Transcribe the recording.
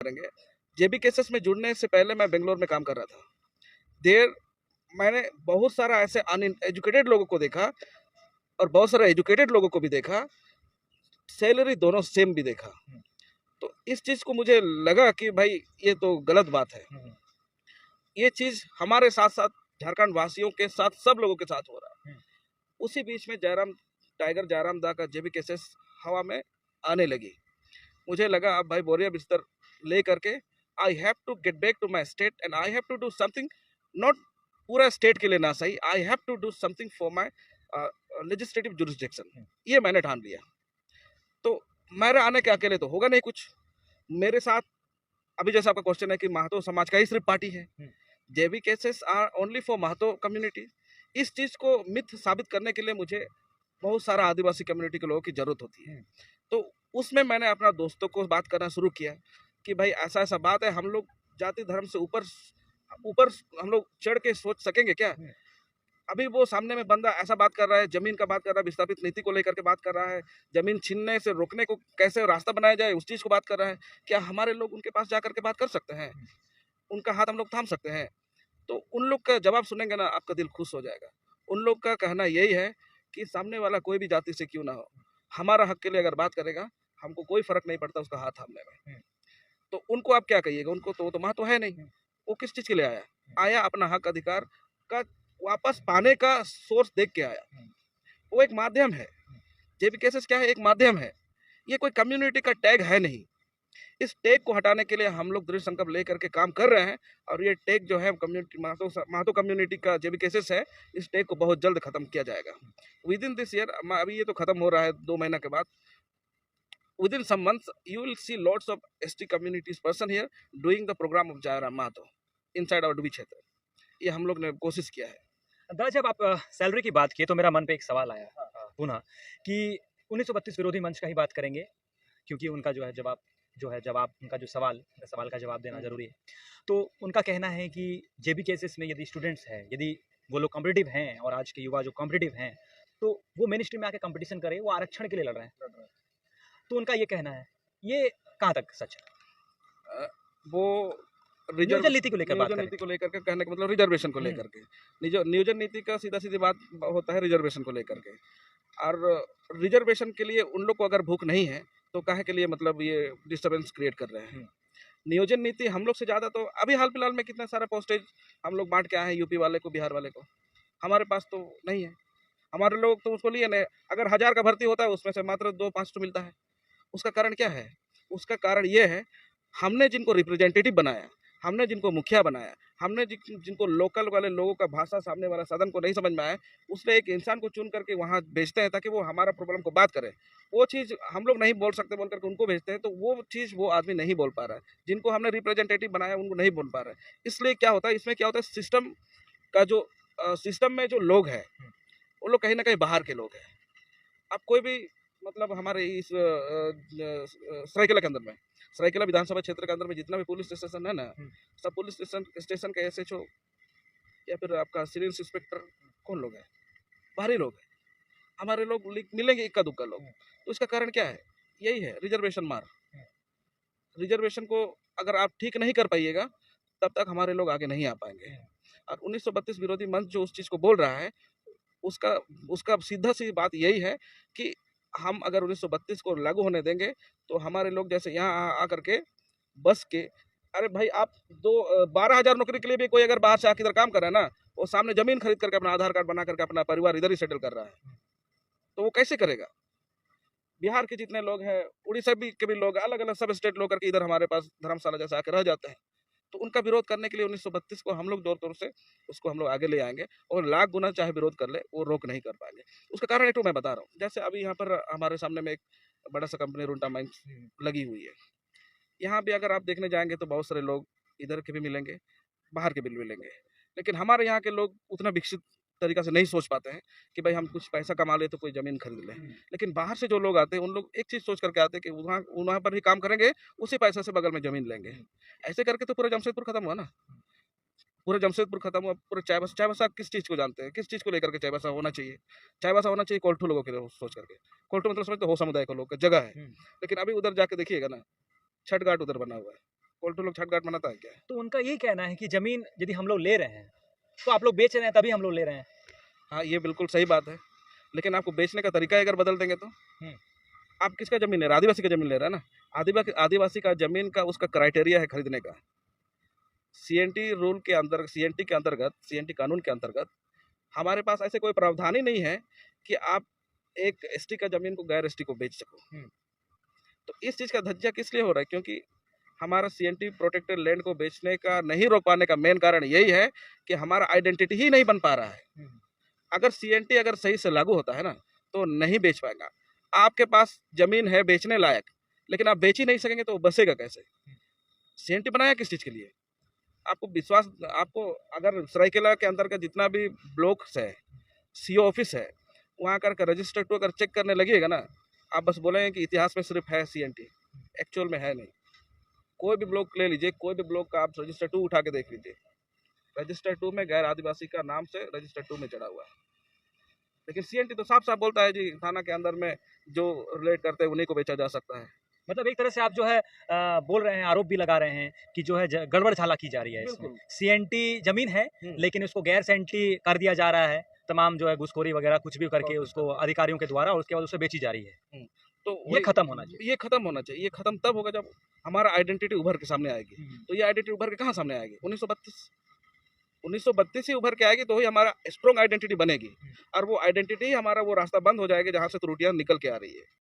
करेंगे। जेबी केसेस में जुड़ने से पहले मैं बेंगलोर में काम कर रहा था। देर मैंने बहुत सारा ऐसे अनएजुकेटेड लोगों को देखा और बहुत सारे एजुकेटेड लोगों को भी देखा, सैलरी दोनों सेम भी देखा। तो इस चीज़ को मुझे लगा कि भाई ये तो गलत बात है। ये चीज़ हमारे साथ साथ झारखंड वासियों के साथ सब लोगों के साथ हो रहा है। उसी बीच में टाइगर जयराम दा का जेबी केसेस हवा में आने लगी। मुझे लगा अब भाई बोरिया बिस्तर ले करके I have to get back to my state and I have to do something, not पूरा स्टेट के लिए ना सही, I have to do something for my legislative jurisdiction. ये मैंने ठान लिया। तो मेरे आने के अकेले तो होगा नहीं कुछ। मेरे साथ अभी जैसा आपका क्वेश्चन है कि महतो समाज का ही सिर्फ पार्टी है, JB cases are only for Mahato community. इस चीज़ को मिथ साबित करने के लिए मुझे बहुत सारा आदिवासी कम्युनिटी के लोगों की ज़रूरत होती है। तो उसमें मैंने अपना दोस्तों को बात करना शुरू किया कि भाई ऐसा ऐसा बात है, हम लोग जाति धर्म से ऊपर ऊपर हम लोग चढ़ के सोच सकेंगे क्या? अभी वो सामने में बंदा ऐसा बात कर रहा है, जमीन का बात कर रहा है, विस्थापित नीति को लेकर के बात कर रहा है, जमीन छीनने से रोकने को कैसे रास्ता बनाया जाए उस चीज़ को बात कर रहा है। क्या हमारे लोग उनके पास जा करके बात कर सकते हैं? उनका हाथ हम लोग थाम सकते हैं? तो उन लोग का जवाब सुनेंगे ना, आपका दिल खुश हो जाएगा। उन लोग का कहना यही है कि सामने वाला कोई भी जाति से क्यों ना हो, हमारा हक के लिए अगर बात करेगा, हमको कोई फ़र्क नहीं पड़ता उसका हाथ थामने में। तो उनको आप क्या कहिएगा? उनको तो वो तो वहाँ तो है नहीं। वो किस चीज़ के लिए आया? आया अपना हक अधिकार का वापस पाने का सोर्स देख के आया। वो एक माध्यम है। जेबी केसेस क्या है? एक माध्यम है। ये कोई कम्युनिटी का टैग है नहीं। इस टैग को हटाने के लिए हम लोग दृढ़ संकल्प लेकर के काम कर रहे हैं और ये टैग जो है कम्युनिटी महतो कम्युनिटी का जेबी केसेस है, इस टैग को बहुत जल्द खत्म किया जाएगा विद इन दिस ईयर। अभी ये तो खत्म हो रहा है 2 महीना के बाद। Within some months, you will see lots of ST communities person here doing the program of Jairam Mahato inside our डुबी क्षेत्र। ये हम लोग ने कोशिश किया है। दादा, जब आप सैलरी की बात किए तो मेरा मन पे एक सवाल आया पुनः कि 1932 विरोधी मंच का ही बात करेंगे, क्योंकि उनका जवाब उनका जो सवाल का जवाब देना जरूरी है। तो उनका कहना है कि जेबी केसेस में यदि स्टूडेंट्स हैं, यदि वो लोग कॉम्पिटिटिव हैं और आज के युवा जो कॉम्पिटिटिव हैं, तो वो मेन स्ट्रीम में आके कंपटीशन करें, वो आरक्षण के लिए लड़ रहे हैं। तो उनका ये कहना है, ये कहाँ तक सच है? वो नियोजन नीति को लेकर बात नियोजन नीति को लेकर के कहने का मतलब रिजर्वेशन को लेकर के, नियोजन नीति का सीधा सीधी बात होता है रिजर्वेशन को लेकर के। और रिजर्वेशन के लिए उन लोग को अगर भूख नहीं है तो काहे के लिए मतलब ये डिस्टर्बेंस क्रिएट कर रहे हैं। नियोजन नीति हम लोग से ज़्यादा तो अभी हाल फिलहाल में कितना सारा पोस्टेज हम लोग बांट के आए हैं, यूपी वाले को, बिहार वाले को। हमारे पास तो नहीं है। हमारे लोग तो उसको लिए नहीं। अगर 1000 का भर्ती होता है उसमें से मात्र 2-5 तो मिलता है। उसका कारण क्या है? उसका कारण ये है, हमने जिनको रिप्रेजेंटेटिव बनाया, हमने जिनको मुखिया बनाया, हमने जिनको लोकल वाले लोगों का भाषा सामने वाला सदन को नहीं समझ में आया, उसने एक इंसान को चुन करके वहाँ भेजते हैं ताकि वो हमारा प्रॉब्लम को बात करे। वो चीज़ हम लोग नहीं बोल सकते बोल करके उनको भेजते हैं, तो वो चीज़ वो आदमी नहीं बोल पा रहा है। जिनको हमने रिप्रेजेंटेटिव बनाया उनको नहीं बोल पा रहा है। इसलिए क्या होता है, इसमें क्या होता है, सिस्टम का जो सिस्टम में जो लोग हैं, वो लोग कहीं ना कहीं बाहर के लोग हैं। आप कोई भी मतलब हमारे इस सरायकेला के अंदर में, सरायकेला विधानसभा क्षेत्र के अंदर में जितना भी पुलिस स्टेशन है ना, सब पुलिस स्टेशन के एसएचओ या फिर आपका सीनियर इंस्पेक्टर कौन लोग हैं? बाहरी लोग हैं। हमारे लोग मिलेंगे इक्का दुक्का लोग। तो इसका कारण क्या है? यही है रिजर्वेशन मार। रिजर्वेशन को अगर आप ठीक नहीं कर पाइएगा तब तक हमारे लोग आगे नहीं आ पाएंगे। और 1932 विरोधी मंच जो उस चीज़ को बोल रहा है, उसका उसका सीधा सी बात यही है कि हम अगर 1932 को लागू होने देंगे तो हमारे लोग जैसे यहाँ आकर के बस के, अरे भाई आप 12,000 नौकरी के लिए भी कोई अगर बाहर से आकर इधर काम कर रहा है ना, वो सामने जमीन खरीद करके अपना आधार कार्ड बना करके अपना परिवार इधर ही सेटल कर रहा है, तो वो कैसे करेगा? बिहार के जितने लोग हैं, उड़ीसा भी के भी लोग, अलग अलग सब स्टेट लोग करके इधर हमारे पास धर्मशाला जैसे आकर रह जाते हैं। तो उनका विरोध करने के लिए 1932 को हम लोग जोर तौर से उसको हम लोग आगे ले आएंगे और लाख गुना चाहे विरोध कर ले, वो रोक नहीं कर पाएंगे। उसका कारण एक तो मैं बता रहा हूँ, जैसे अभी यहाँ पर हमारे सामने में एक बड़ा सा कंपनी रुंटा माइंस लगी हुई है। यहाँ भी अगर आप देखने जाएंगे तो बहुत सारे लोग इधर के भी मिलेंगे, बाहर के भी मिलेंगे, लेकिन हमारे यहाँ के लोग उतना विकसित तरीका से नहीं सोच पाते हैं कि भाई हम कुछ पैसा कमा ले तो कोई ज़मीन खरीद लें। लेकिन बाहर से जो लोग आते हैं उन लोग एक चीज़ सोच करके आते हैं कि वहाँ वहाँ पर ही काम करेंगे, उसी पैसे से बगल में ज़मीन लेंगे। ऐसे करके तो पूरा जमशेदपुर खत्म हुआ ना। पूरा जमशेदपुर खत्म हुआ। पूरा चाईबासा किस चीज़ को जानते हैं, किस चीज़ को लेकर के चाईबासा होना चाहिए? चाईबासा होना चाहिए कोल्ठू लोगों के लिए सोच करके। कोल्ठू मतलब समझते हो, समुदाय के लोग का जगह है। लेकिन अभी उधर जाके देखिएगा ना, छठ घाट उधर बना हुआ है। कोल्टू लोग छठ घाट मनाता है क्या? तो उनका यही कहना है कि ज़मीन यदि हम लोग ले रहे हैं, तो आप लोग बेच रहे हैं तभी हम लोग ले रहे हैं। हाँ, ये बिल्कुल सही बात है, लेकिन आपको बेचने का तरीका ही अगर बदल देंगे तो? हुँ। आप किसका ज़मीन ले रहे हैं? आदिवासी का ज़मीन ले रहे हैं ना? आदिवासी का ज़मीन का उसका क्राइटेरिया है खरीदने का। सीएनटी के अंतर्गत, सीएनटी कानून के अंतर्गत हमारे पास ऐसे कोई प्रावधान ही नहीं है कि आप एक एसटी का ज़मीन को गैर एसटी को बेच सको। हुँ। तो इस चीज़ का धज्जिया किस लिए हो रहा है? क्योंकि हमारा सीएनटी प्रोटेक्टेड लैंड को बेचने का नहीं रोक पाने का मेन कारण यही है कि हमारा आइडेंटिटी ही नहीं बन पा रहा है। हुँ। अगर सीएनटी अगर सही से लागू होता है ना, तो नहीं बेच पाएगा। आपके पास ज़मीन है बेचने लायक, लेकिन आप बेच ही नहीं सकेंगे तो वो बसेगा कैसे? सीएनटी बनाया किस चीज़ के लिए? आपको अगर सरायकेला के अंदर का जितना भी ब्लॉक्स है, सीओ ऑफिस है, वहाँ का रजिस्टर टू अगर चेक करने लगिएगा ना, आप बस बोलेंगे कि इतिहास में सिर्फ है सीएनटी, एक्चुअल में है नहीं। कोई भी ब्लॉक ले लीजिए, कोई भी ब्लॉक का आप रजिस्टर टू उठा के देख लीजिए, रजिस्टर टू में गैर आदिवासी का नाम से रजिस्टर टू में चढ़ा हुआ है। लेकिन सीएनटी तो साफ साफ बोलता है जी थाना के अंदर में जो रिलेट करते हैं उन्हीं को बेचा जा सकता है। मतलब एक तरह से आप जो है बोल रहे हैं, आरोप भी लगा रहे हैं कि जो है गड़बड़ झाला की जा रही है इसमें। बिल्कुल। सीएनटी जमीन है, लेकिन उसको गैर सीएनटी कर दिया जा रहा है, तमाम जो है घूसखोरी वगैरह कुछ भी करके उसको अधिकारियों के द्वारा, और उसके बाद उसे बेची जा रही है। तो ये खत्म होना चाहिए। ये खत्म होना चाहिए। ये खत्म तब होगा जब हमारा आइडेंटिटी उभर के सामने आएगी। तो ये आइडेंटिटी उभर के कहाँ सामने आएगी? 1932 ही उभर के आएगी तो ही हमारा स्ट्रॉन्ग आइडेंटिटी बनेगी, और वो आइडेंटिटी ही हमारा वो रास्ता बंद हो जाएगा जहाँ से त्रुटियां निकल के आ रही है।